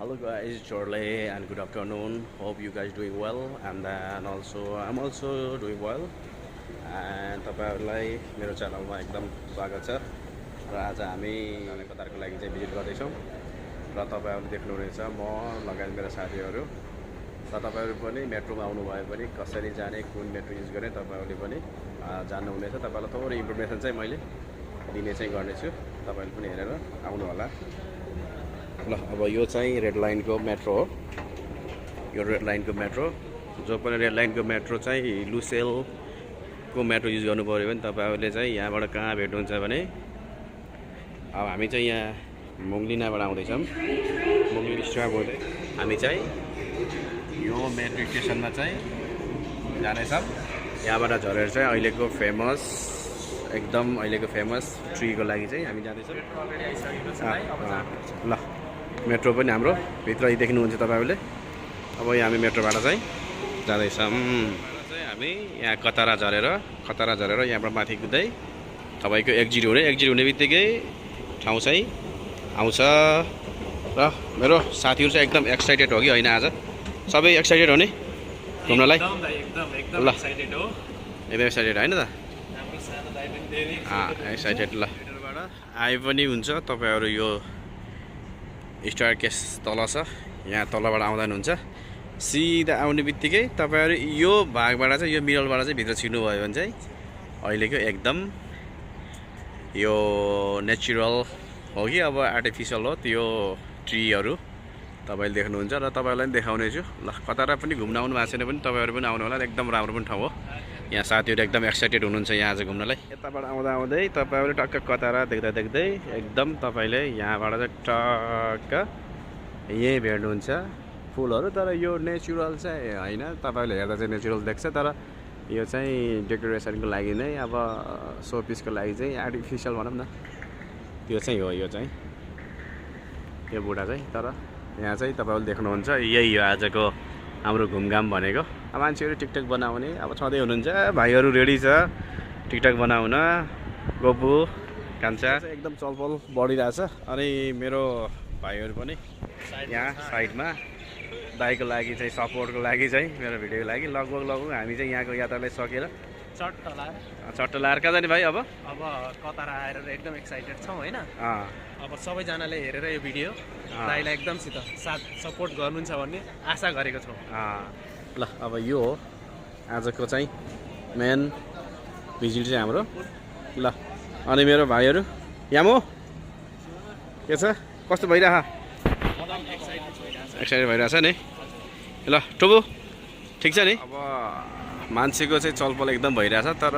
Hello guys, Chorley and good afternoon. Hope you guys doing well and then also I'm also doing well. And तपाईहरुलाई मेरो च्यानलमा एकदम स्वागत छ। र आज हामी कतारको लागि चाहिँ भिजिट गर्दैछौँ। र तपाईहरुले देख्नुहुनेछ म लगायत मेरो साथीहरु। र तपाईहरु पनि मेट्रोमा आउनु भए पनि कसरी जाने, कुन मेट्रो युज गर्ने तपाईहरुले पनि जान्नुहुनेछ। तपाईहरुलाई थोरै इन्फर्मेसन चाहिँ मैले दिने चाहिँ गर्नेछु। तपाईहरुले पनि हेरेर आउनु होला। ल अब यो चाहिँ रेड लाइनको मेट्रो हो। यो रेड लाइनको मेट्रो जो पनि रेड लाइनको मेट्रो चाहिँ लुसेलको मेट्रो युज गर्नु पर्यो भने तपाईहरुले चाहिँ यहाँबाट कहाँ भेट्नुहुन्छ भने अब हामी चाहिँ यहाँ मोङलिनाबाट आउँदैछौँ। मोङलिन स्टप हुँदै हामी चाहिँ यो मेट्रो स्टेसनमा चाहिँ जानेछौँ। यहाँबाट झरेर चाहिँ अहिलेको फेमस एकदम अहिलेको फेमस ट्रीको लागि चाहिँ हामी जाँदैछौँ। ल मेट्रो पनि हाम्रो भित्र देख्नुहुन्छ तपाईहरुले। अब यहाँ हामी मेट्रोबाट चाहिँ जाँदैछौँ। हामी यहाँ कतारा झरेर यहाँबाट माथि कुद्दै तपाईको एक्जिट हुने बित्तिकै ठाउँ चाहिँ आउँछ। र मेरो साथीहरु चाहिँ एकदम एक्साइटेड हो कि हैन? आज सबै एक्साइटेड हो नि घुम्नलाई? एकदम एक्साइटेड हो। एकदम एक्साइटेड हैन त? एक्साइटेड। ल मेट्रोबाट आए पनि हुन्छ। तपाईहरु यो स्टार केस तल छ, यहाँ तलबाट आउँदा हुन्छ। सिधा आउने बित्तिकै तपाईहरु यो भागबाट चाहिँ यो मिडलबाट चाहिँ भित्र छिर्नु भयो भने चाहिँ अहिलेको एकदम यो नेचुरल हो कि अब आर्टिफिसियल हो त्यो ट्रीहरु तपाईले देख्नुहुन्छ। र तपाईहरुलाई पनि देखाउने छु। ल कतारा पनि घुम्न आउनु भएको छैन पनि तपाईहरु पनि आउनु होला। एकदम राम्रो पनि ठाउँ हो। यहाँ साथीहरु एकदम एक्साइटेड हुनुहुन्छ यहाँ आज घुम्नलाई। यताबाट आउँदा आउँदै तपाईहरुले टक्क कतारा देख्दै एकदम तपाईले यहाँबाट चाहिँ टक्क यही भेट्नुहुन्छ फुलहरु। तर यो नेचुरल चाहिँ हैन, तपाईले हेर्दा चाहिँ नेचुरल देख्छ तर यो चाहिँ डेकोरेसनको लागि नै अब सो पिसको लागि चाहिँ आर्टिफिसियल भनौं न त्यो चाहिँ हो। यो चाहिँ यो बुढा चाहिँ तर यहाँ चाहिँ तपाईहरुले देख्नुहुन्छ यही हो आजको हाम्रो घुमघाम भनेको। अब मान्छेहरु टिकटक बनाउने अब छँदै हुनुहुन्छ। भाइहरु रेडी छ टिकटक बनाउन। गोपु कान्छा एकदम चलपल बढिरहेछ। अनि मेरो भाइहरु पनि यहाँ साइडमा दाइको लागि चाहिँ सपोर्टको लागि चाहिँ मेरो भिडियोको लागि लगभग हामी चाहिँ यहाँको यात्रालाई सकेर चट्ट लाएर कहाँ जाने भाइ? अब कतारा आएर एकदम एक्साइटेड छौँ हैन? अब सबैजनाले हेरेर यो भिडियो दाइलाई एकदमसित साथ सपोर्ट गर्नुहुन्छ भन्ने आशा गरेको छौँ। ल अब यो हो आजको चाहिँ मेन भिजिट चाहिँ हाम्रो। ल अनि मेरो भाइहरु यामो के छ? कस्तो भइरह? एक्साइटेड भइरहेछ नि? ल टोबु ठिक छ नि? अब मान्छेको चाहिँ चलपल एकदम भइरहेछ। तर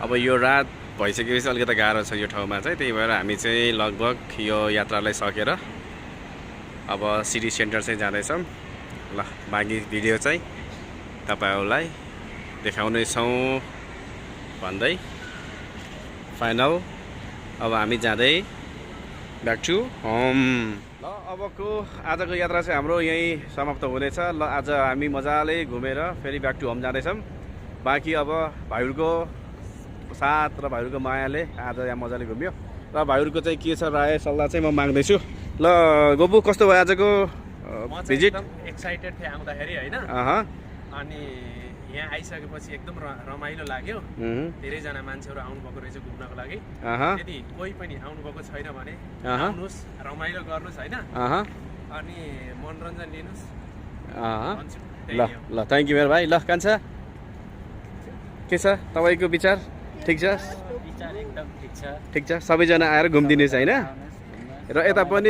अब यो रात भइसकेपछि अलिकति गाह्रो छ यो ठाउँमा चाहिँ। त्यही भएर हामी चाहिँ लगभग यो यात्रालाई सकेर अब सिटी सेन्टर चाहिँ जाँदैछौँ। ल बाँकी भिडियो चाहिँ तपाईहरुलाई देखाउने छौँ भन्दै फाइनल अब हामी जाँदै ब्याक टु होम। ल अबको आजको यात्रा चाहिँ हाम्रो यही समाप्त हुनेछ। ल आज हामी मजाले घुमेर फेरि ब्याक टु होम जाँदैछौँ। बाँकी अब भाइहरुको साथ र भाइहरुको मायाले आज यहाँ मजाले घुम्यो। र भाइहरुको चाहिँ के छ राय सल्लाह चाहिँ म माग्दैछु। ल गोपु कस्तो भयो आजको भिजिट? एक्साइटेड थिएँ आउँदाखेरि हैन? अनि यहाँ आइसकेपछि एकदम रमाइलो लाग्यो। धेरैजना मान्छेहरु आउनु भएको रहेछ घुम्नको लागि। यदि कोही पनि आउनु भएको छैन भने आउनुस्, रमाइलो गर्नुस् हैन? अनि मनोरञ्जन लिनुस्। ल ल थ्यांक यू मेरो भाइ। ल कान्छा के छ तपाईको विचार? ठिक छ? विचार एकदम ठिक छ। सबैजना आएर घुम्दिनुस् हैन? र यता पनि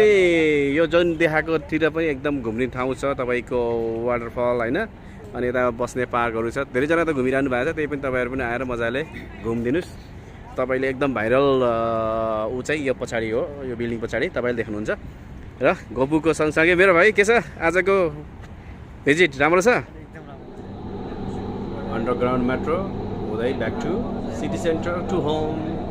यो जुन देखाएको तिर पनि एकदम घुम्ने ठाउँ छ तपाईको वाटरफल हैन? अनि यता बस्ने पार्कहरु छ। धेरैजना त घुमिरहनु भएको छ। त्यही पनि तपाईहरु पनि आएर मजाले घुम्दिनुस्। तपाईले एकदम भाइरल उ चाहिँ यो पछाडी हो, यो बिल्डिङ पछाडी तपाईले देख्नुहुन्छ। र गोपुको सँगसँगै मेरो भाइ के छ आजको भिजिट? राम्रो छ? अन्डरग्राउन्ड मेट्रो हुँदै back to city centre to home.